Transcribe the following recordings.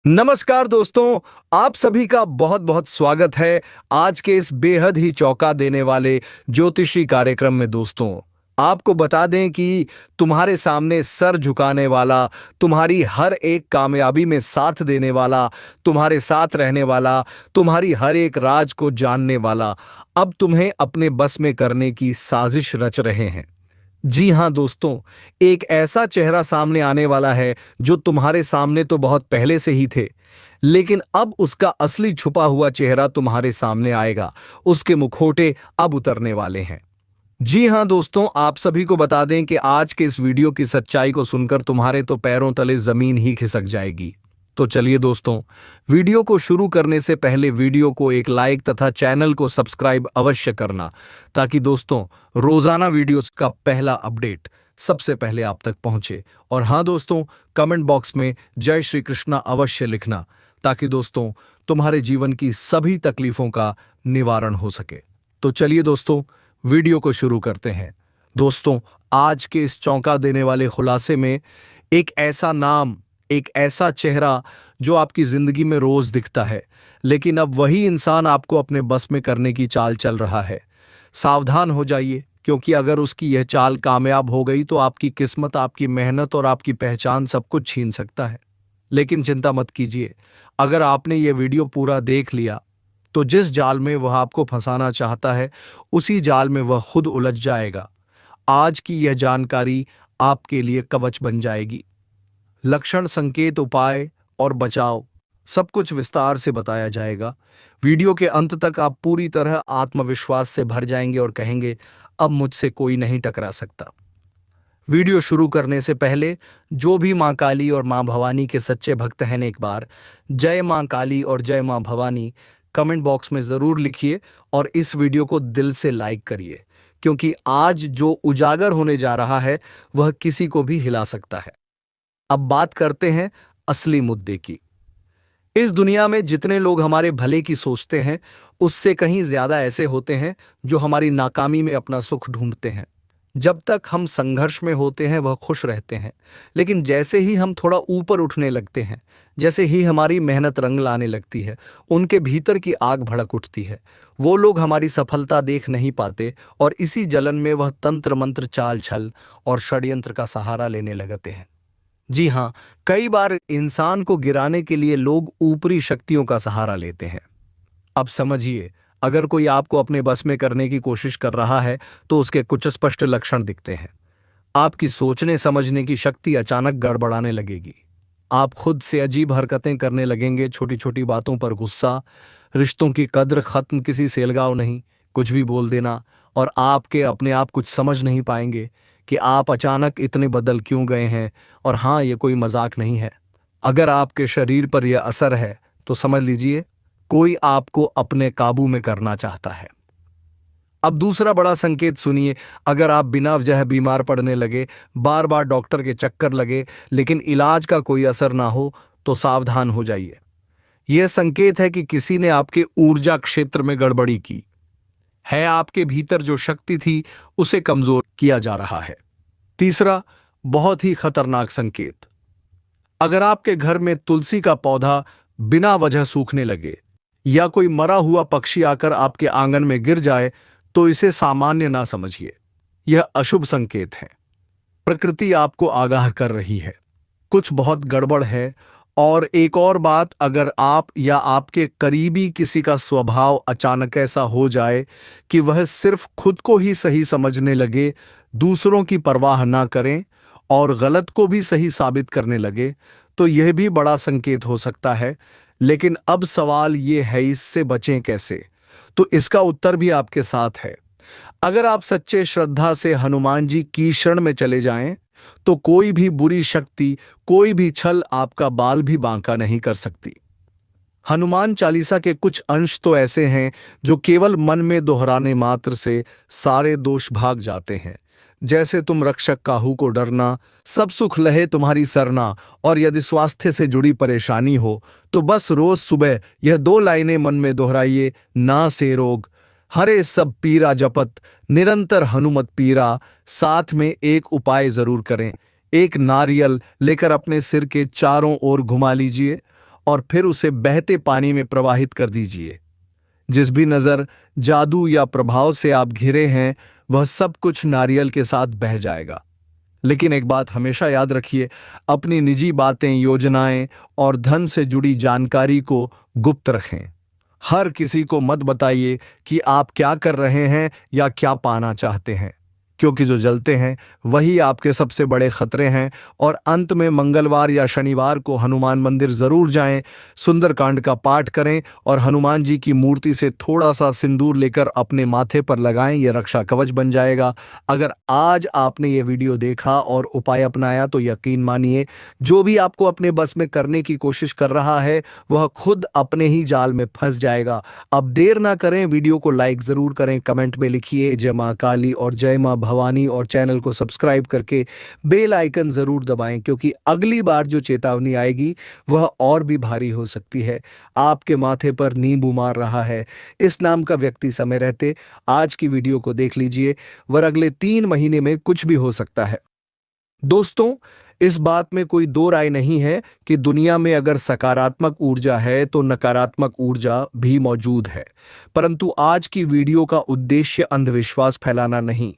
नमस्कार दोस्तों, आप सभी का बहुत बहुत स्वागत है आज के इस बेहद ही चौंका देने वाले ज्योतिषी कार्यक्रम में। दोस्तों, आपको बता दें कि तुम्हारे सामने सर झुकाने वाला, तुम्हारी हर एक कामयाबी में साथ देने वाला, तुम्हारे साथ रहने वाला, तुम्हारी हर एक राज को जानने वाला अब तुम्हें अपने बस में करने की साजिश रच रहे हैं। जी हां दोस्तों, एक ऐसा चेहरा सामने आने वाला है जो तुम्हारे सामने तो बहुत पहले से ही थे, लेकिन अब उसका असली छुपा हुआ चेहरा तुम्हारे सामने आएगा। उसके मुखौटे अब उतरने वाले हैं। जी हां दोस्तों, आप सभी को बता दें कि आज के इस वीडियो की सच्चाई को सुनकर तुम्हारे तो पैरों तले जमीन ही खिसक जाएगी। तो चलिए दोस्तों, वीडियो को शुरू करने से पहले वीडियो को एक लाइक तथा चैनल को सब्सक्राइब अवश्य करना, ताकि दोस्तों रोजाना वीडियोस का पहला अपडेट सबसे पहले आप तक पहुंचे। और हाँ दोस्तों, कमेंट बॉक्स में जय श्री कृष्णा अवश्य लिखना, ताकि दोस्तों तुम्हारे जीवन की सभी तकलीफों का निवारण हो सके। तो चलिए दोस्तों, वीडियो को शुरू करते हैं। दोस्तों, आज के इस चौंका देने वाले खुलासे में एक ऐसा नाम, एक ऐसा चेहरा जो आपकी जिंदगी में रोज दिखता है, लेकिन अब वही इंसान आपको अपने बस में करने की चाल चल रहा है। सावधान हो जाइए, क्योंकि अगर उसकी यह चाल कामयाब हो गई तो आपकी किस्मत, आपकी मेहनत और आपकी पहचान सब कुछ छीन सकता है। लेकिन चिंता मत कीजिए, अगर आपने ये वीडियो पूरा देख लिया तो जिस जाल में वह आपको फंसाना चाहता है, उसी जाल में वह खुद उलझ जाएगा। आज की यह जानकारी आपके लिए कवच बन जाएगी। लक्षण, संकेत, उपाय और बचाव सब कुछ विस्तार से बताया जाएगा। वीडियो के अंत तक आप पूरी तरह आत्मविश्वास से भर जाएंगे और कहेंगे, अब मुझसे कोई नहीं टकरा सकता। वीडियो शुरू करने से पहले जो भी मां काली और मां भवानी के सच्चे भक्त हैं, एक बार जय मां काली और जय मां भवानी कमेंट बॉक्स में जरूर लिखिए और इस वीडियो को दिल से लाइक करिए, क्योंकि आज जो उजागर होने जा रहा है वह किसी को भी हिला सकता है। अब बात करते हैं असली मुद्दे की। इस दुनिया में जितने लोग हमारे भले की सोचते हैं, उससे कहीं ज्यादा ऐसे होते हैं जो हमारी नाकामी में अपना सुख ढूंढते हैं। जब तक हम संघर्ष में होते हैं वह खुश रहते हैं, लेकिन जैसे ही हम थोड़ा ऊपर उठने लगते हैं, जैसे ही हमारी मेहनत रंग लाने लगती है, उनके भीतर की आग भड़क उठती है। वो लोग हमारी सफलता देख नहीं पाते और इसी जलन में वह तंत्र मंत्र, चाल छल और षड्यंत्र का सहारा लेने लगते हैं। जी हाँ, कई बार इंसान को गिराने के लिए लोग ऊपरी शक्तियों का सहारा लेते हैं। अब समझिए, अगर कोई आपको अपने बस में करने की कोशिश कर रहा है तो उसके कुछ स्पष्ट लक्षण दिखते हैं। आपकी सोचने समझने की शक्ति अचानक गड़बड़ाने लगेगी। आप खुद से अजीब हरकतें करने लगेंगे, छोटी छोटी बातों पर गुस्सा, रिश्तों की कद्र खत्म, किसी से अलगाव नहीं, कुछ भी बोल देना, और आपके अपने आप कुछ समझ नहीं पाएंगे कि आप अचानक इतने बदल क्यों गए हैं। और हाँ, ये कोई मजाक नहीं है। अगर आपके शरीर पर यह असर है तो समझ लीजिए कोई आपको अपने काबू में करना चाहता है। अब दूसरा बड़ा संकेत सुनिए। अगर आप बिना वजह बीमार पड़ने लगे, बार बार डॉक्टर के चक्कर लगे, लेकिन इलाज का कोई असर ना हो, तो सावधान हो जाइए। यह संकेत है कि किसी ने आपके ऊर्जा क्षेत्र में गड़बड़ी की है। आपके भीतर जो शक्ति थी उसे कमजोर किया जा रहा है। तीसरा बहुत ही खतरनाक संकेत, अगर आपके घर में तुलसी का पौधा बिना वजह सूखने लगे या कोई मरा हुआ पक्षी आकर आपके आंगन में गिर जाए, तो इसे सामान्य ना समझिए। यह अशुभ संकेत है। प्रकृति आपको आगाह कर रही है, कुछ बहुत गड़बड़ है। और एक और बात, अगर आप या आपके करीबी किसी का स्वभाव अचानक ऐसा हो जाए कि वह सिर्फ खुद को ही सही समझने लगे, दूसरों की परवाह ना करें और गलत को भी सही साबित करने लगे, तो यह भी बड़ा संकेत हो सकता है। लेकिन अब सवाल यह है, इससे बचें कैसे? तो इसका उत्तर भी आपके साथ है। अगर आप सच्चे श्रद्धा से हनुमान जी की शरण में चले जाएं, तो कोई भी बुरी शक्ति, कोई भी छल आपका बाल भी बांका नहीं कर सकती। हनुमान चालीसा के कुछ अंश तो ऐसे हैं जो केवल मन में दोहराने मात्र से सारे दोष भाग जाते हैं। जैसे तुम रक्षक काहू को डरना, सब सुख लहे तुम्हारी सरना, और यदि स्वास्थ्य से जुड़ी परेशानी हो तो बस रोज सुबह यह 2 लाइनें मन में दोहराइए, ना से रोग हरे सब पीरा जपत, निरंतर हनुमत पीरा। साथ में एक उपाय जरूर करें, एक नारियल लेकर अपने सिर के चारों ओर घुमा लीजिए और फिर उसे बहते पानी में प्रवाहित कर दीजिए। जिस भी नजर, जादू या प्रभाव से आप घिरे हैं, वह सब कुछ नारियल के साथ बह जाएगा। लेकिन एक बात हमेशा याद रखिए, अपनी निजी बातें, योजनाएं और धन से जुड़ी जानकारी को गुप्त रखें। हर किसी को मत बताइए कि आप क्या कर रहे हैं या क्या पाना चाहते हैं, क्योंकि जो जलते हैं वही आपके सबसे बड़े खतरे हैं। और अंत में मंगलवार या शनिवार को हनुमान मंदिर जरूर जाएं, सुंदरकांड का पाठ करें और हनुमान जी की मूर्ति से थोड़ा सा सिंदूर लेकर अपने माथे पर लगाएं। यह रक्षा कवच बन जाएगा। अगर आज आपने ये वीडियो देखा और उपाय अपनाया तो यकीन मानिए, जो भी आपको अपने बस में करने की कोशिश कर रहा है वह खुद अपने ही जाल में फंस जाएगा। अब देर ना करें, वीडियो को लाइक जरूर करें, कमेंट में लिखिए जय मां काली और जय मां भवानी और चैनल को सब्सक्राइब करके बेल आइकन जरूर दबाएं, क्योंकि अगली बार जो चेतावनी आएगी वह और भी भारी हो सकती है। आपके माथे पर नींबू मार रहा है इस नाम का व्यक्ति समय रहते आज की वीडियो को देख लीजिए, वर अगले 3 महीने में कुछ भी हो सकता है। दोस्तों, इस बात में कोई दो राय नहीं है कि दुनिया में अगर सकारात्मक ऊर्जा है तो नकारात्मक ऊर्जा भी मौजूद है। परंतु आज की वीडियो का उद्देश्य अंधविश्वास फैलाना नहीं।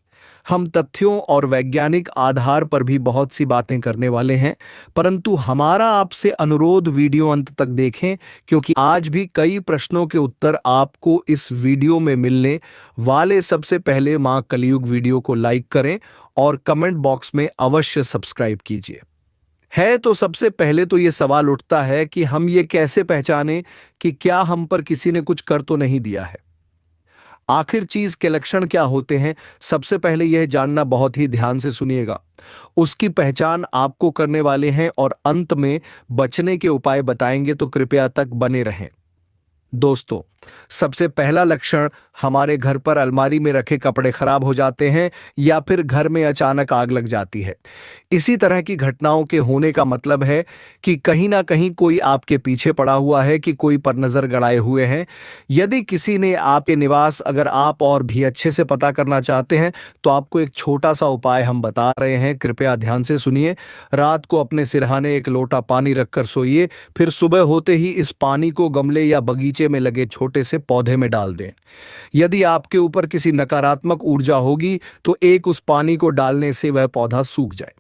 हम तथ्यों और वैज्ञानिक आधार पर भी बहुत सी बातें करने वाले हैं, परंतु हमारा आपसे अनुरोध, वीडियो अंत तक देखें, क्योंकि आज भी कई प्रश्नों के उत्तर आपको इस वीडियो में मिलने वाले। सबसे पहले मां कलयुग वीडियो को लाइक करें और कमेंट बॉक्स में अवश्य सब्सक्राइब कीजिए। है तो सबसे पहले तो ये सवाल उठता है कि हम ये कैसे पहचानें कि क्या हम पर किसी ने कुछ कर तो नहीं दिया है। आखिर चीज के लक्षण क्या होते हैं, सबसे पहले यह जानना बहुत ही ध्यान से सुनिएगा। उसकी पहचान आपको करने वाले हैं और अंत में बचने के उपाय बताएंगे, तो कृपया तक बने रहें। दोस्तों, सबसे पहला लक्षण, हमारे घर पर अलमारी में रखे कपड़े खराब हो जाते हैं या फिर घर में अचानक आग लग जाती है। इसी तरह की घटनाओं के होने का मतलब है कि कहीं ना कहीं कोई आपके पीछे पड़ा हुआ है, कि कोई पर नजर गड़ाए हुए हैं। यदि किसी ने आपके निवास अगर आप और भी अच्छे से पता करना चाहते हैं तो आपको एक छोटा सा उपाय हम बता रहे हैं, कृपया ध्यान से सुनिए। रात को अपने सिरहाने एक लोटा पानी रखकर सोइए, फिर सुबह होते ही इस पानी को गमले या बगीचे में लगे छोटे से पौधे में डाल दें। यदि आपके ऊपर किसी नकारात्मक ऊर्जा होगी तो एक उस पानी को डालने से वह पौधा सूख जाए।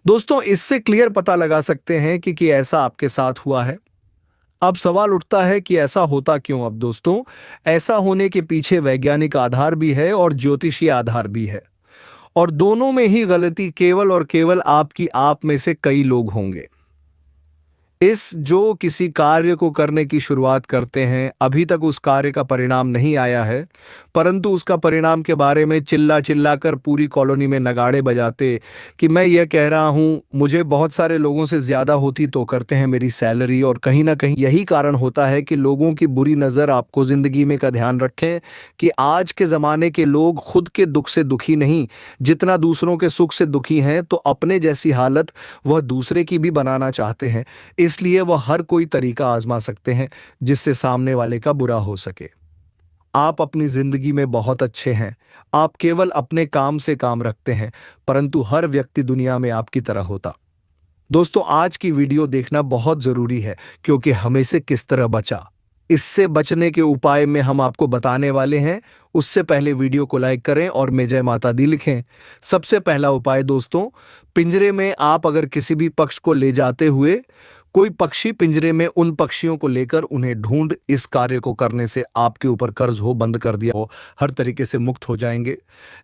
दोस्तों, इससे क्लियर पता लगा सकते हैं कि ऐसा आपके साथ हुआ है। अब सवाल उठता है कि ऐसा होता क्यों। अब दोस्तों, ऐसा होने के पीछे वैज्ञानिक आधार भी है और ज्योतिषीय आधार भी है, और दोनों में ही गलती केवल और केवल आपकी आप में से कई लोग होंगे। जो किसी कार्य को करने की शुरुआत करते हैं, अभी तक उस कार्य का परिणाम नहीं आया है, परंतु उसका परिणाम के बारे में चिल्ला चिल्ला कर पूरी कॉलोनी में नगाड़े बजाते कि मैं ये कह रहा हूँ, मुझे बहुत सारे लोगों से ज़्यादा होती तो करते हैं मेरी सैलरी। और कहीं ना कहीं यही कारण होता है कि लोगों की बुरी नज़र आपको ज़िंदगी में। का ध्यान रखें कि आज के ज़माने के लोग खुद के दुख से दुखी नहीं, जितना दूसरों के सुख से दुखी हैं, तो अपने जैसी हालत वह दूसरे की भी बनाना चाहते हैं। इसलिए वह हर कोई तरीका आजमा सकते हैं जिससे सामने वाले का बुरा हो सके। आप अपनी जिंदगी में बहुत अच्छे हैं, आप केवल अपने काम से काम रखते हैं, परंतु हर व्यक्ति दुनिया में आपकी तरह होता। दोस्तों, आज की वीडियो देखना बहुत जरूरी है, क्योंकि हमें से किस तरह बचा, इससे बचने के उपाय में हम आपको बताने वाले हैं। उससे पहले वीडियो को लाइक करें और मैं जय माता दी लिखें। सबसे पहला उपाय दोस्तों, पिंजरे में आप अगर किसी भी पक्ष को ले जाते हुए कोई पक्षी पिंजरे में उन पक्षियों को लेकर उन्हें ढूंढ, इस कार्य को करने से आपके ऊपर कर्ज हो, बंद कर दिया हो, हर तरीके से मुक्त हो जाएंगे।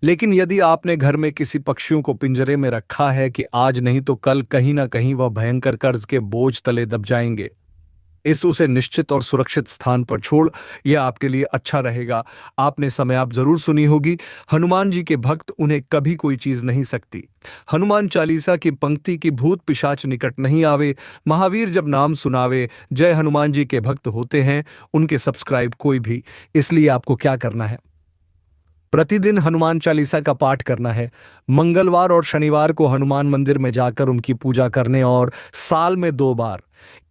लेकिन यदि आपने घर में किसी पक्षियों को पिंजरे में रखा है कि आज नहीं तो कल कहीं ना कहीं वह भयंकर कर्ज के बोझ तले दब जाएंगे, उसे निश्चित और सुरक्षित स्थान पर छोड़, यह आपके लिए अच्छा रहेगा। आपने समय आप जरूर सुनी होगी, हनुमान जी के भक्त उन्हें कभी कोई चीज नहीं सकती। हनुमान चालीसा की पंक्ति की भूत पिशाच निकट नहीं आवे, महावीर जब नाम सुनावे, जय हनुमान जी के भक्त होते हैं उनके सब्सक्राइब कोई भी। इसलिए आपको क्या करना है, प्रतिदिन हनुमान चालीसा का पाठ करना है। मंगलवार और शनिवार को हनुमान मंदिर में जाकर उनकी पूजा करने, और साल में 2 बार,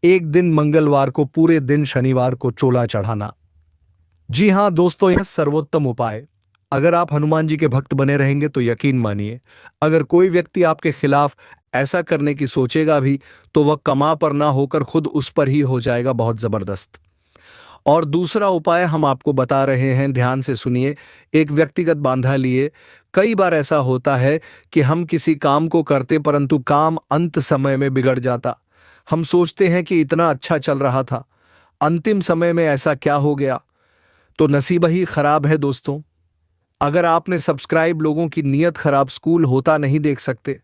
एक दिन मंगलवार को, पूरे दिन शनिवार को चोला चढ़ाना। जी हां दोस्तों, यह सर्वोत्तम उपाय। अगर आप हनुमान जी के भक्त बने रहेंगे तो यकीन मानिए, अगर कोई व्यक्ति आपके खिलाफ ऐसा करने की सोचेगा भी तो वह कमा पर ना होकर खुद उस पर ही हो जाएगा बहुत जबरदस्त। और दूसरा उपाय हम आपको बता रहे हैं, ध्यान से सुनिए। एक व्यक्तिगत बांधा लिए। कई बार ऐसा होता है कि हम किसी काम को करते परंतु काम अंत समय में बिगड़ जाता। हम सोचते हैं कि इतना अच्छा चल रहा था, अंतिम समय में ऐसा क्या हो गया। तो नसीब ही खराब है दोस्तों। अगर आपने सब्सक्राइब लोगों की नीयत खराब, स्कूल होता नहीं देख सकते।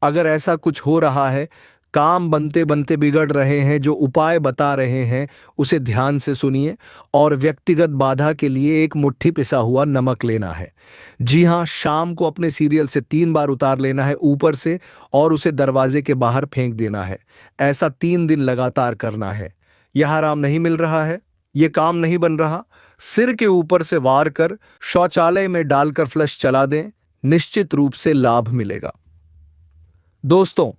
अगर ऐसा कुछ हो रहा है, काम बनते बनते बिगड़ रहे हैं, जो उपाय बता रहे हैं उसे ध्यान से सुनिए। और व्यक्तिगत बाधा के लिए एक मुट्ठी पिसा हुआ नमक लेना है। जी हाँ, शाम को अपने सीरियल से 3 बार उतार लेना है ऊपर से और उसे दरवाजे के बाहर फेंक देना है। ऐसा 3 दिन लगातार करना है। यह आराम नहीं मिल रहा है, ये काम नहीं बन रहा, सिर के ऊपर से वार कर शौचालय में डालकर फ्लश चला दें, निश्चित रूप से लाभ मिलेगा। दोस्तों,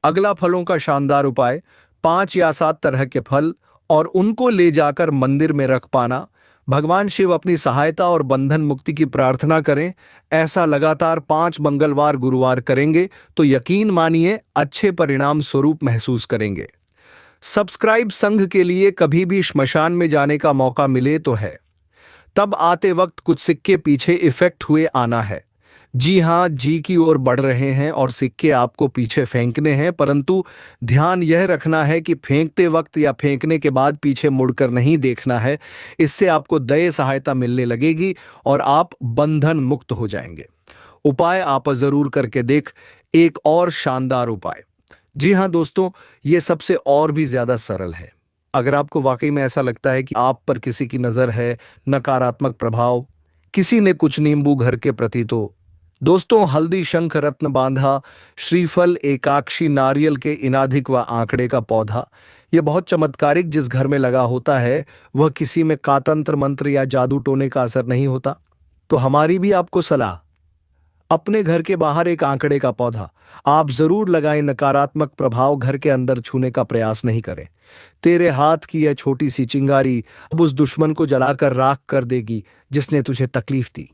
अगला फलों का शानदार उपाय, 5 या 7 तरह के फल और उनको ले जाकर मंदिर में रख पाना। भगवान शिव अपनी सहायता और बंधन मुक्ति की प्रार्थना करें। ऐसा लगातार 5 मंगलवार गुरुवार करेंगे तो यकीन मानिए अच्छे परिणाम स्वरूप महसूस करेंगे। सब्सक्राइब संघ के लिए कभी भी श्मशान में जाने का मौका मिले तो है, तब आते वक्त कुछ सिक्के पीछे इफेक्ट हुए आना है। जी हाँ, जी की ओर बढ़ रहे हैं और सिक्के आपको पीछे फेंकने हैं, परंतु ध्यान यह रखना है कि फेंकते वक्त या फेंकने के बाद पीछे मुड़कर नहीं देखना है। इससे आपको दया सहायता मिलने लगेगी और आप बंधन मुक्त हो जाएंगे। उपाय आप जरूर करके देख। एक और शानदार उपाय, जी हाँ दोस्तों, ये सबसे और भी ज्यादा सरल है। अगर आपको वाकई में ऐसा लगता है कि आप पर किसी की नजर है, नकारात्मक प्रभाव, किसी ने कुछ नींबू घर के प्रति, तो दोस्तों हल्दी, शंख, रत्न बांधा, श्रीफल, एकाक्षी, नारियल के इनाधिक व आंकड़े का पौधा, यह बहुत चमत्कारिक जिस घर में लगा होता है वह किसी में कातंत्र मंत्र या जादू टोने का असर नहीं होता। तो हमारी भी आपको सलाह, अपने घर के बाहर एक आंकड़े का पौधा आप जरूर लगाएं। नकारात्मक प्रभाव घर के अंदर छूने का प्रयास नहीं करें। तेरे हाथ की यह छोटी सी चिंगारी अब उस दुश्मन को जलाकर राख कर देगी जिसने तुझे तकलीफ दी,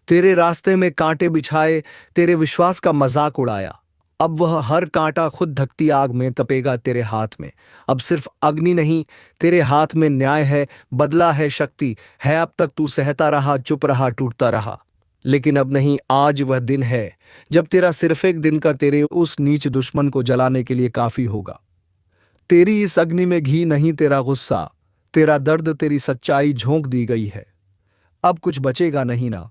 तेरे रास्ते में कांटे बिछाए, तेरे विश्वास का मजाक उड़ाया। अब वह हर कांटा खुद धकती आग में तपेगा तेरे हाथ में। अब सिर्फ अग्नि नहीं, तेरे हाथ में न्याय है, बदला है, शक्ति है। अब तक तू सहता रहा, चुप रहा, टूटता रहा, लेकिन अब नहीं, आज वह दिन है जब तेरा सिर्फ एक दिन का तेरे उस नीच दुश्मन को जलाने के लिए काफी होगा। तेरी इस अग्नि में घी नहीं, तेरा गुस्सा, तेरा दर्द, तेरी सच्चाई झोंक दी गई है। अब कुछ बचेगा नहीं, ना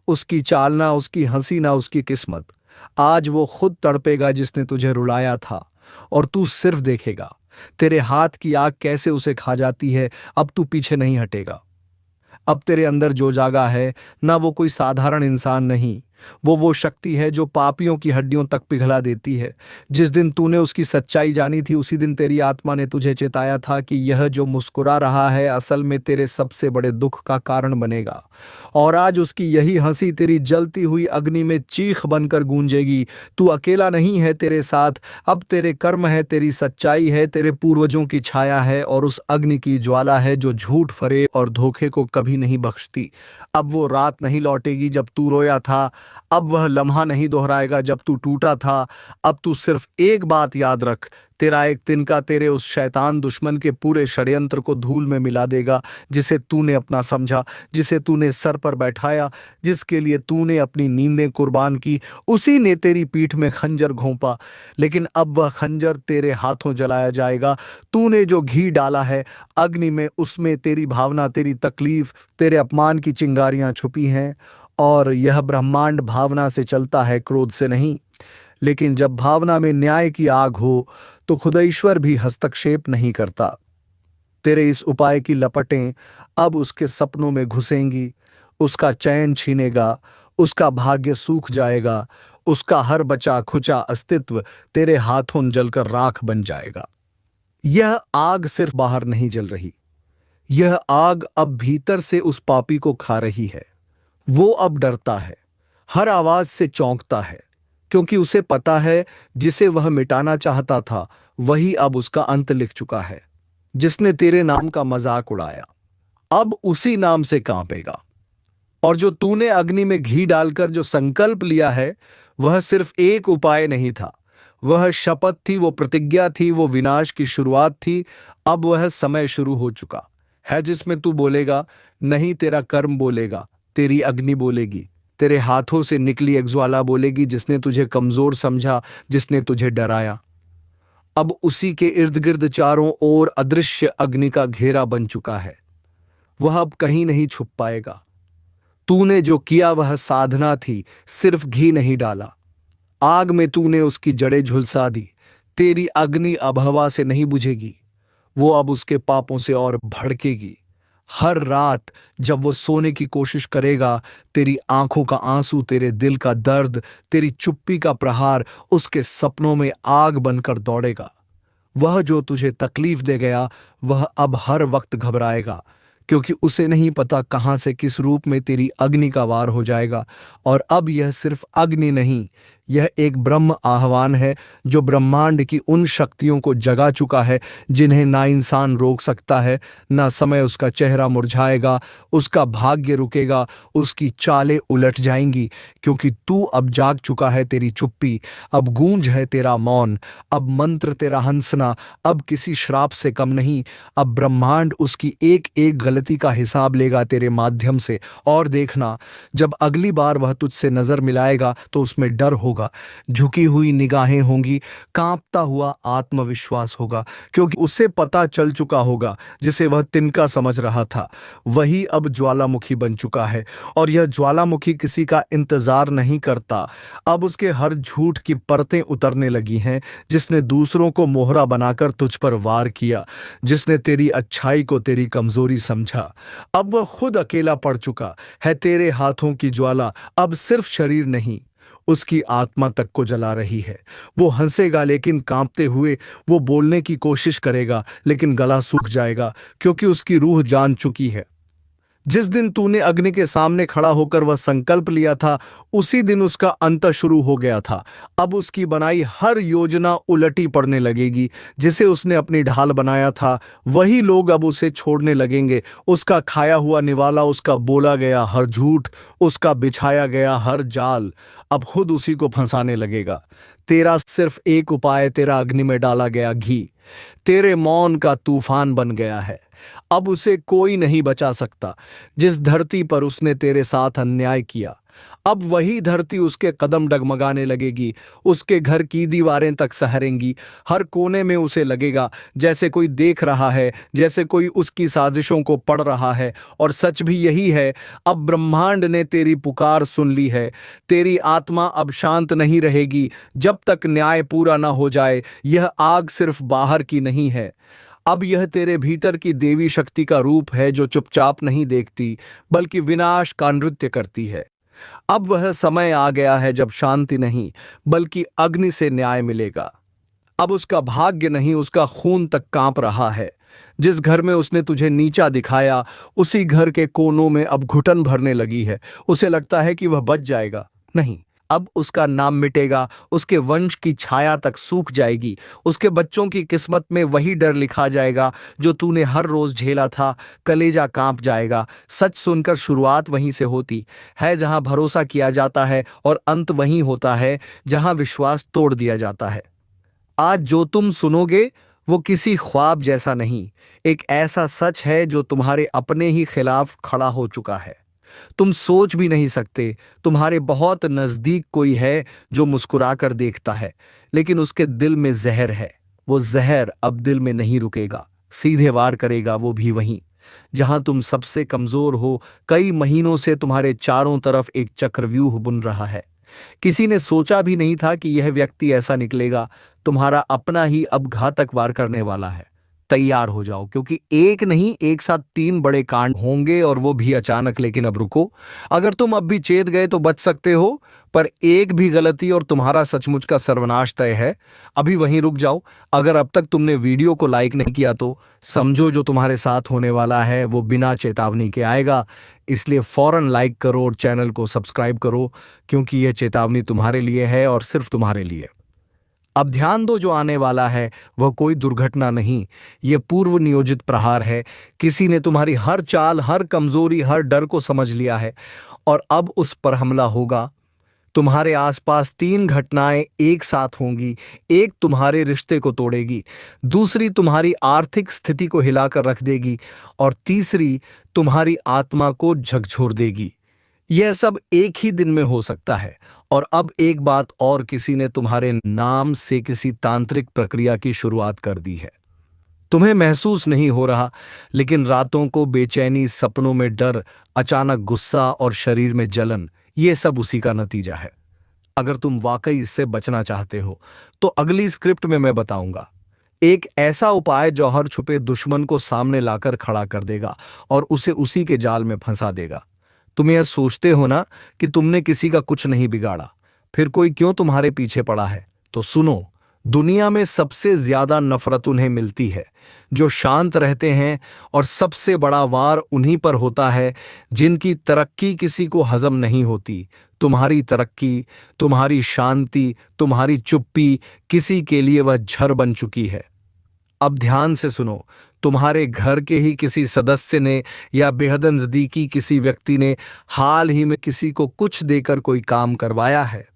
उसकी चाल, ना उसकी हंसी, ना उसकी किस्मत। आज वो खुद तड़पेगा जिसने तुझे रुलाया था और तू सिर्फ देखेगा तेरे हाथ की आग कैसे उसे खा जाती है। अब तू पीछे नहीं हटेगा। अब तेरे अंदर जो जागा है ना, वो कोई साधारण इंसान नहीं, वो शक्ति है जो पापियों की हड्डियों तक पिघला देती है। जिस दिन तूने उसकी सच्चाई जानी थी उसी दिन तेरी आत्मा ने तुझे चेताया था कि यह जो मुस्कुरा रहा है असल में तेरे सबसे बड़े दुख का कारण बनेगा। और आज उसकी यही हंसी तेरी जलती हुई अग्नि में चीख बनकर गूंजेगी। तू अकेला नहीं है, तेरे साथ अब तेरे कर्म है, तेरी सच्चाई है, तेरे पूर्वजों की छाया है और उस अग्नि की ज्वाला है जो झूठ, फरेब और धोखे को कभी नहीं बख्शती। अब वो रात नहीं लौटेगी जब तू रोया था, अब वह लम्हा नहीं दोहराएगा जब तू टूटा था। अब तू सिर्फ एक बात याद रख, तेरा एक तिनका तेरे उस शैतान दुश्मन के पूरे षड्यंत्र को धूल में मिला देगा, जिसे तूने अपना समझा, जिसे तूने सर पर बैठाया, जिसके लिए तूने अपनी नींदें कुर्बान की, उसी ने तेरी पीठ में खंजर घोंपा। लेकिन अब वह खंजर तेरे हाथों जलाया जाएगा। तूने जो घी डाला है अग्नि में, उसमें तेरी भावना, तेरी तकलीफ, तेरे अपमान की चिंगारियां छुपी हैं। और यह ब्रह्मांड भावना से चलता है, क्रोध से नहीं। लेकिन जब भावना में न्याय की आग हो तो खुद ईश्वर भी हस्तक्षेप नहीं करता। तेरे इस उपाय की लपटें अब उसके सपनों में घुसेंगी, उसका चैन छीनेगा, उसका भाग्य सूख जाएगा, उसका हर बचा खुचा अस्तित्व तेरे हाथों जलकर राख बन जाएगा। यह आग सिर्फ बाहर नहीं जल रही, यह आग अब भीतर से उस पापी को खा रही है। वो अब डरता है, हर आवाज से चौंकता है, क्योंकि उसे पता है जिसे वह मिटाना चाहता था वही अब उसका अंत लिख चुका है। जिसने तेरे नाम का मजाक उड़ाया अब उसी नाम से कांपेगा। और जो तूने अग्नि में घी डालकर जो संकल्प लिया है वह सिर्फ एक उपाय नहीं था, वह शपथ थी, वो प्रतिज्ञा थी, वो विनाश की शुरुआत थी। अब वह समय शुरू हो चुका है जिसमें तू बोलेगा नहीं, तेरा कर्म बोलेगा, तेरी अग्नि बोलेगी, तेरे हाथों से निकली एक ज्वाला बोलेगी। जिसने तुझे कमजोर समझा, जिसने तुझे डराया, अब उसी के इर्द गिर्द चारों ओर अदृश्य अग्नि का घेरा बन चुका है। वह अब कहीं नहीं छुप पाएगा। तूने जो किया वह साधना थी, सिर्फ घी नहीं डाला। आग में तूने उसकी जड़ें झुलसा दी। तेरी अग्नि अब हवा से नहीं बुझेगी, वो अब उसके पापों से और भड़केगी। हर रात जब वो सोने की कोशिश करेगा, तेरी आंखों का आंसू, तेरे दिल का दर्द, तेरी चुप्पी का प्रहार उसके सपनों में आग बनकर दौड़ेगा। वह जो तुझे तकलीफ दे गया, वह अब हर वक्त घबराएगा, क्योंकि उसे नहीं पता कहां से किस रूप में तेरी अग्नि का वार हो जाएगा। और अब यह सिर्फ अग्नि नहीं, यह एक ब्रह्म आह्वान है जो ब्रह्मांड की उन शक्तियों को जगा चुका है जिन्हें ना इंसान रोक सकता है, ना समय उसका चेहरा मुरझाएगा, उसका भाग्य रुकेगा, उसकी चालें उलट जाएंगी, क्योंकि तू अब जाग चुका है। तेरी चुप्पी अब गूंज है, तेरा मौन अब मंत्र, तेरा हंसना अब किसी श्राप से कम नहीं। अब ब्रह्मांड उसकी एक एक गलती का हिसाब लेगा तेरे माध्यम से। और देखना, जब अगली बार वह तुझसे नजर मिलाएगा तो उसमें डर होगा, झुकी हुई निगाहें होंगी, कांपता हुआ आत्मविश्वास होगा, क्योंकि उसे पता चल चुका होगा जिसे वह तिनका समझ रहा था, वही अब ज्वालामुखी बन चुका है। और यह ज्वालामुखी किसी का इंतजार नहीं करता। अब उसके हर झूठ की परतें उतरने लगी हैं। जिसने दूसरों को मोहरा बनाकर तुझ पर वार किया, जिसने तेरी अच्छाई को तेरी कमजोरी समझा, अब वह खुद अकेला पड़ चुका है। तेरे हाथों की ज्वाला अब सिर्फ शरीर नहीं, उसकी आत्मा तक को जला रही है। वो हंसेगा लेकिन कांपते हुए, वो बोलने की कोशिश करेगा लेकिन गला सूख जाएगा, क्योंकि उसकी रूह जान चुकी है। जिस दिन तूने अग्नि के सामने खड़ा होकर वह संकल्प लिया था, उसी दिन उसका अंत शुरू हो गया था। अब उसकी बनाई हर योजना उलटी पड़ने लगेगी। जिसे उसने अपनी ढाल बनाया था, वही लोग अब उसे छोड़ने लगेंगे। उसका खाया हुआ निवाला, उसका बोला गया हर झूठ, उसका बिछाया गया हर जाल अब खुद उसी को फंसाने लगेगा। तेरा सिर्फ एक उपाय, तेरा अग्नि में डाला गया घी तेरे मौन का तूफान बन गया है। अब उसे कोई नहीं बचा सकता। जिस धरती पर उसने तेरे साथ अन्याय किया, अब वही धरती उसके कदम डगमगाने लगेगी। उसके घर की दीवारें तक सहरेंगी। हर कोने में उसे लगेगा जैसे कोई देख रहा है, जैसे कोई उसकी साजिशों को पढ़ रहा है। और सच भी यही है, अब ब्रह्मांड ने तेरी पुकार सुन ली है। तेरी आत्मा अब शांत नहीं रहेगी जब तक न्याय पूरा ना हो जाए। यह आग सिर्फ बाहर की नहीं है, अब यह तेरे भीतर की देवी शक्ति का रूप है, जो चुपचाप नहीं देखती बल्कि विनाश का नृत्य करती है। अब वह समय आ गया है जब शांति नहीं बल्कि अग्नि से न्याय मिलेगा। अब उसका भाग्य नहीं, उसका खून तक कांप रहा है। जिस घर में उसने तुझे नीचा दिखाया, उसी घर के कोनों में अब घुटन भरने लगी है। उसे लगता है कि वह बच जाएगा, नहीं, अब उसका नाम मिटेगा, उसके वंश की छाया तक सूख जाएगी। उसके बच्चों की किस्मत में वही डर लिखा जाएगा जो तूने हर रोज झेला था। कलेजा कांप जाएगा। सच सुनकर शुरुआत वहीं से होती है जहां भरोसा किया जाता है, और अंत वहीं होता है जहां विश्वास तोड़ दिया जाता है। आज जो तुम सुनोगे वो किसी ख्वाब जैसा नहीं, एक ऐसा सच है जो तुम्हारे अपने ही खिलाफ खड़ा हो चुका है। तुम सोच भी नहीं सकते, तुम्हारे बहुत नजदीक कोई है जो मुस्कुरा कर देखता है, लेकिन उसके दिल में जहर है। वो जहर अब दिल में नहीं रुकेगा, सीधे वार करेगा, वो भी वहीं जहां तुम सबसे कमजोर हो। कई महीनों से तुम्हारे चारों तरफ एक चक्रव्यूह बुन रहा है। किसी ने सोचा भी नहीं था कि यह व्यक्ति ऐसा निकलेगा। तुम्हारा अपना ही अब घातक वार करने वाला है। तैयार हो जाओ, क्योंकि एक नहीं, एक साथ 3 बड़े कांड होंगे, और वो भी अचानक। लेकिन अब रुको, अगर तुम अब भी चेत गए तो बच सकते हो, पर एक भी गलती और तुम्हारा सचमुच का सर्वनाश तय है। अभी वहीं रुक जाओ। अगर अब तक तुमने वीडियो को लाइक नहीं किया तो समझो जो तुम्हारे साथ होने वाला है वो बिना चेतावनी के आएगा। इसलिए फौरन लाइक करो और चैनल को सब्सक्राइब करो, क्योंकि यह चेतावनी तुम्हारे लिए है और सिर्फ तुम्हारे लिए। अब ध्यान दो, जो आने वाला है वह कोई दुर्घटना नहीं, यह पूर्व नियोजित प्रहार है। किसी ने तुम्हारी हर चाल, हर कमजोरी, हर डर को समझ लिया है, और अब उस पर हमला होगा। तुम्हारे आसपास तीन घटनाएं एक साथ होंगी। एक तुम्हारे रिश्ते को तोड़ेगी, दूसरी तुम्हारी आर्थिक स्थिति को हिलाकर रख देगी और तीसरी तुम्हारी आत्मा को झकझोर देगी। यह सब एक ही दिन में हो सकता है। और अब एक बात और, किसी ने तुम्हारे नाम से किसी तांत्रिक प्रक्रिया की शुरुआत कर दी है। तुम्हें महसूस नहीं हो रहा, लेकिन रातों को बेचैनी, सपनों में डर, अचानक गुस्सा और शरीर में जलन, ये सब उसी का नतीजा है। अगर तुम वाकई इससे बचना चाहते हो तो अगली स्क्रिप्ट में मैं बताऊंगा एक ऐसा उपाय जो हर छुपे दुश्मन को सामने लाकर खड़ा कर देगा और उसे उसी के जाल में फंसा देगा। तुम यह सोचते हो ना कि तुमने किसी का कुछ नहीं बिगाड़ा, फिर कोई क्यों तुम्हारे पीछे पड़ा है? तो सुनो, दुनिया में सबसे ज्यादा नफरत उन्हें मिलती है जो शांत रहते हैं, और सबसे बड़ा वार उन्हीं पर होता है जिनकी तरक्की किसी को हजम नहीं होती। तुम्हारी तरक्की, तुम्हारी शांति, तुम्हारी चुप्पी किसी के लिए वह झर बन चुकी है। अब ध्यान से सुनो, तुम्हारे घर के ही किसी सदस्य ने या बेहद नजदीकी किसी व्यक्ति ने हाल ही में किसी को कुछ देकर कोई काम करवाया है।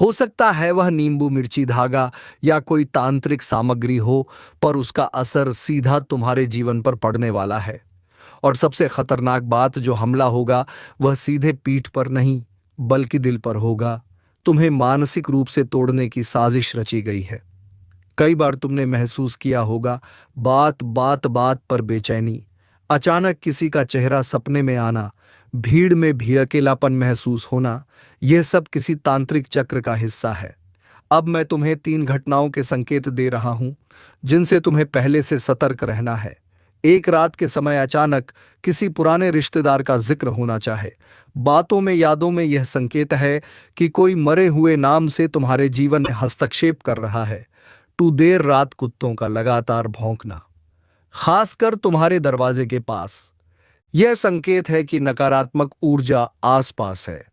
हो सकता है वह नींबू मिर्ची धागा या कोई तांत्रिक सामग्री हो, पर उसका असर सीधा तुम्हारे जीवन पर पड़ने वाला है। और सबसे खतरनाक बात, जो हमला होगा वह सीधे पीठ पर नहीं बल्कि दिल पर होगा। तुम्हें मानसिक रूप से तोड़ने की साजिश रची गई है। कई बार तुमने महसूस किया होगा बात बात पर बेचैनी, अचानक किसी का चेहरा सपने में आना, भीड़ में भी अकेलापन महसूस होना। यह सब किसी तांत्रिक चक्र का हिस्सा है। अब मैं तुम्हें 3 घटनाओं के संकेत दे रहा हूं जिनसे तुम्हें पहले से सतर्क रहना है। एक रात के समय अचानक किसी पुराने रिश्तेदार का जिक्र होना चाहे। बातों में, यादों में यह संकेत है कि कोई मरे हुए नाम से तुम्हारे जीवन में हस्तक्षेप कर रहा है। देर रात कुत्तों का लगातार भौंकना, खासकर तुम्हारे दरवाजे के पास, यह संकेत है कि नकारात्मक ऊर्जा आसपास है।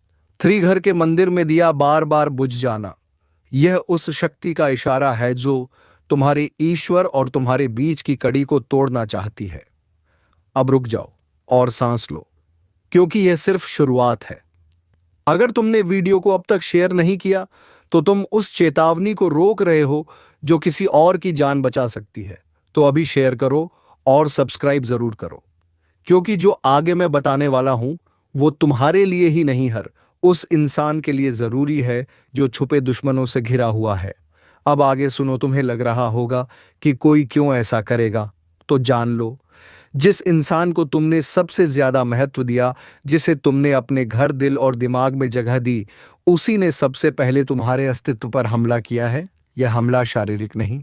3 घर के मंदिर में दिया बार बार बुझ जाना, यह उस शक्ति का इशारा है जो तुम्हारे ईश्वर और तुम्हारे बीच की कड़ी को तोड़ना चाहती है। अब रुक जाओ और सांस लो, क्योंकि यह सिर्फ शुरुआत है। अगर तुमने वीडियो को अब तक शेयर नहीं किया तो तुम उस चेतावनी को रोक रहे हो जो किसी और की जान बचा सकती है। तो अभी शेयर करो और सब्सक्राइब जरूर करो, क्योंकि जो आगे मैं बताने वाला हूं वो तुम्हारे लिए ही नहीं, हर उस इंसान के लिए जरूरी है जो छुपे दुश्मनों से घिरा हुआ है। अब आगे सुनो। तुम्हें लग रहा होगा कि कोई क्यों ऐसा करेगा, तो जान लो, जिस इंसान को तुमने सबसे ज्यादा महत्व दिया, जिसे तुमने अपने घर, दिल और दिमाग में जगह दी, उसी ने सबसे पहले तुम्हारे अस्तित्व पर हमला किया है। यह हमला शारीरिक नहीं,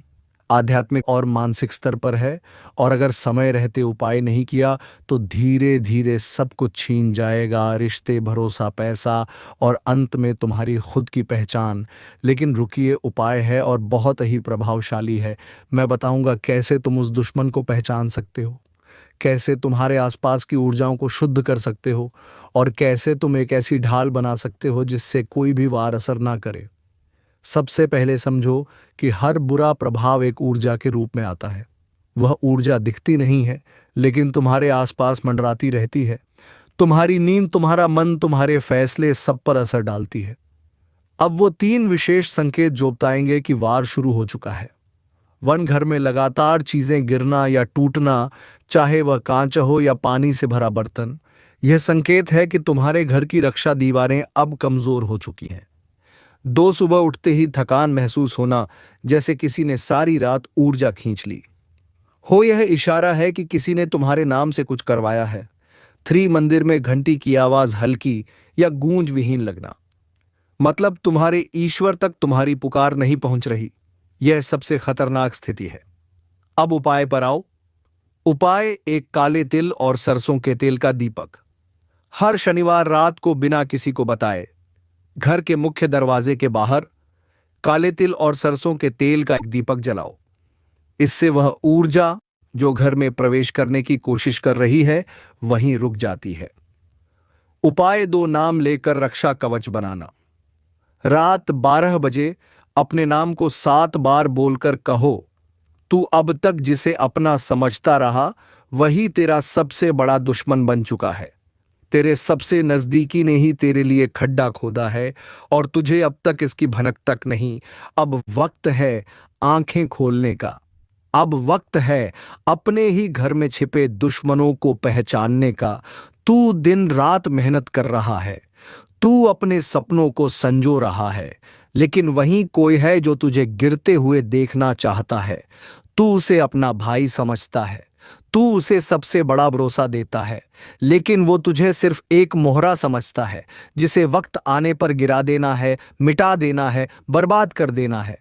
आध्यात्मिक और मानसिक स्तर पर है। और अगर समय रहते उपाय नहीं किया तो धीरे धीरे सब कुछ छीन जाएगा, रिश्ते, भरोसा, पैसा और अंत में तुम्हारी खुद की पहचान। लेकिन रुकिए, उपाय है और बहुत ही प्रभावशाली है। मैं बताऊंगा कैसे तुम उस दुश्मन को पहचान सकते हो, कैसे तुम्हारे आसपास की ऊर्जाओं को शुद्ध कर सकते हो, और कैसे तुम एक ऐसी ढाल बना सकते हो जिससे कोई भी वार असर ना करे। सबसे पहले समझो कि हर बुरा प्रभाव एक ऊर्जा के रूप में आता है। वह ऊर्जा दिखती नहीं है, लेकिन तुम्हारे आसपास मंडराती रहती है। तुम्हारी नींद, तुम्हारा मन, तुम्हारे फैसले, सब पर असर डालती है। अब वो 3 विशेष संकेत जो बताएंगे कि वार शुरू हो चुका है। 1, घर में लगातार चीजें गिरना या टूटना, चाहे वह कांच हो या पानी से भरा बर्तन। यह संकेत है कि तुम्हारे घर की रक्षा दीवारें अब कमजोर हो चुकी हैं। 2, सुबह उठते ही थकान महसूस होना, जैसे किसी ने सारी रात ऊर्जा खींच ली हो। यह इशारा है कि किसी ने तुम्हारे नाम से कुछ करवाया है। 3, मंदिर में घंटी की आवाज हल्की या गूंज विहीन लगना, मतलब तुम्हारे ईश्वर तक तुम्हारी पुकार नहीं पहुंच रही। यह सबसे खतरनाक स्थिति है। अब उपाय पर आओ। उपाय: एक काले तिल और सरसों के तेल का दीपक। हर शनिवार रात को बिना किसी को बताए घर के मुख्य दरवाजे के बाहर काले तिल और सरसों के तेल का एक दीपक जलाओ। इससे वह ऊर्जा जो घर में प्रवेश करने की कोशिश कर रही है वहीं रुक जाती है। उपाय 2, नाम लेकर रक्षा कवच बनाना। रात 12 बजे अपने नाम को 7 बार बोलकर कहो, तू अब तक जिसे अपना समझता रहा वही तेरा सबसे बड़ा दुश्मन बन चुका है। तेरे सबसे नजदीकी ने ही तेरे लिए खड्डा खोदा है और तुझे अब तक इसकी भनक तक नहीं। अब वक्त है आंखें खोलने का। अब वक्त है अपने ही घर में छिपे दुश्मनों को पहचानने का। तू दिन रात मेहनत कर रहा है, तू अपने सपनों को संजो रहा है, लेकिन वहीं कोई है जो तुझे गिरते हुए देखना चाहता है। तू उसे अपना भाई समझता है, तू उसे सबसे बड़ा भरोसा देता है, लेकिन वो तुझे सिर्फ एक मोहरा समझता है जिसे वक्त आने पर गिरा देना है, मिटा देना है, बर्बाद कर देना है।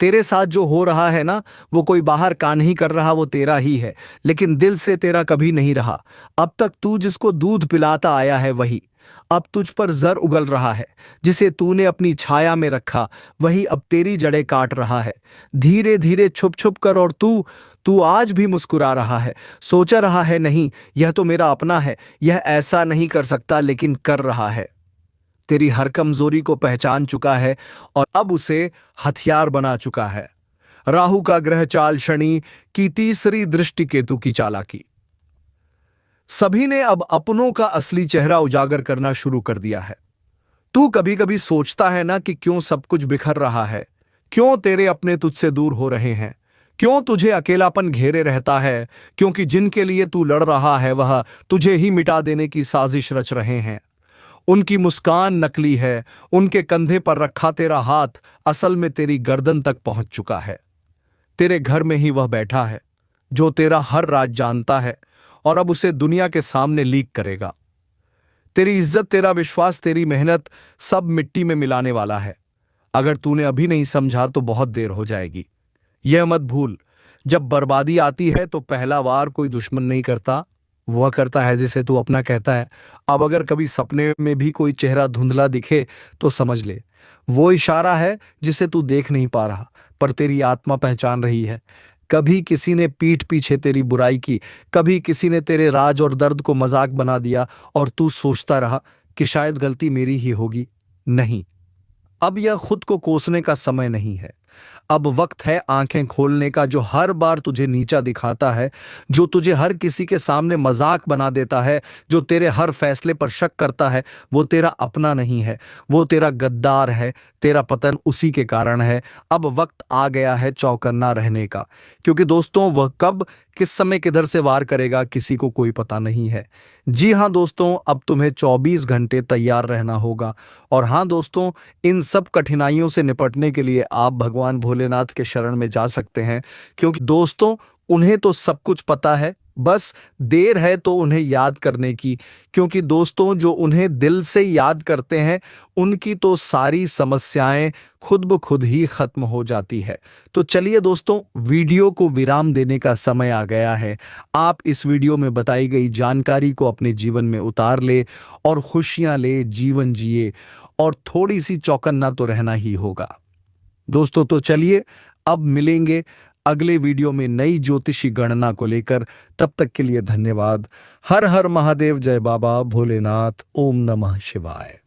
तेरे साथ जो हो रहा है ना, वो कोई बाहर का नहीं कर रहा, वो तेरा ही है, लेकिन दिल से तेरा कभी नहीं रहा। अब तक तू जिसको दूध पिलाता आया है वही अब तुझ पर जर उगल रहा है। जिसे तूने अपनी छाया में रखा वही अब तेरी जड़ें काट रहा है। धीरे धीरे छुप छुप कर, और तू आज भी मुस्कुरा रहा है। सोच रहा है नहीं, यह तो मेरा अपना है, यह ऐसा नहीं कर सकता, लेकिन कर रहा है। तेरी हर कमजोरी को पहचान चुका है और अब उसे हथियार बना चुका है। राहु का ग्रह चाल शनि की तीसरी दृष्टि केतु की चालाकी। सभी ने अब अपनों का असली चेहरा उजागर करना शुरू कर दिया है। तू कभी कभी सोचता है ना कि क्यों सब कुछ बिखर रहा है, क्यों तेरे अपने तुझसे दूर हो रहे हैं, क्यों तुझे अकेलापन घेरे रहता है, क्योंकि जिनके लिए तू लड़ रहा है वह तुझे ही मिटा देने की साजिश रच रहे हैं। उनकी मुस्कान नकली है, उनके कंधे पर रखा तेरा हाथ असल में तेरी गर्दन तक पहुंच चुका है। तेरे घर में ही वह बैठा है जो तेरा हर राज जानता है और अब उसे दुनिया के सामने लीक करेगा। तेरी इज्जत, तेरा विश्वास, तेरी मेहनत सब मिट्टी में मिलाने वाला है। अगर तूने अभी नहीं समझा तो बहुत देर हो जाएगी। यह मत भूल, जब बर्बादी आती है तो पहला वार कोई दुश्मन नहीं करता, वह करता है जिसे तू अपना कहता है। अब अगर कभी सपने में भी कोई चेहरा धुंधला दिखे तो समझ ले, वो इशारा है जिसे तू देख नहीं पा रहा पर तेरी आत्मा पहचान रही है। कभी किसी ने पीठ पीछे तेरी बुराई की, कभी किसी ने तेरे राज और दर्द को मजाक बना दिया और तू सोचता रहा कि शायद गलती मेरी ही होगी। नहीं, अब यह खुद को कोसने का समय नहीं है। अब वक्त है आंखें खोलने का। जो हर बार तुझे नीचा दिखाता है, जो तुझे हर किसी के सामने मजाक बना देता है, जो तेरे हर फैसले पर शक करता है, वो तेरा अपना नहीं है, वो तेरा गद्दार है। तेरा पतन उसी के कारण है। अब वक्त आ गया है चौकन्ना रहने का, क्योंकि दोस्तों वह कब किस समय किधर से वार करेगा किसी को कोई पता नहीं है। जी हाँ दोस्तों, अब तुम्हें 24 घंटे तैयार रहना होगा। और हाँ दोस्तों, इन सब कठिनाइयों से निपटने के लिए आप भगवान भोलेनाथ के शरण में जा सकते हैं, क्योंकि दोस्तों उन्हें तो सब कुछ पता है, बस देर है तो उन्हें याद करने की। क्योंकि दोस्तों जो उन्हें दिल से याद करते हैं उनकी तो सारी समस्याएं खुद ब खुद ही खत्म हो जाती है। तो चलिए दोस्तों, वीडियो को विराम देने का समय आ गया है। आप इस वीडियो में बताई गई जानकारी को अपने जीवन में उतार ले और खुशियां ले, जीवन जिए, और थोड़ी सी चौकन्ना तो रहना ही होगा दोस्तों। तो चलिए अब मिलेंगे अगले वीडियो में नई ज्योतिषी गणना को लेकर। तब तक के लिए धन्यवाद। हर हर महादेव, जय बाबा भोलेनाथ, ओम नमः शिवाय।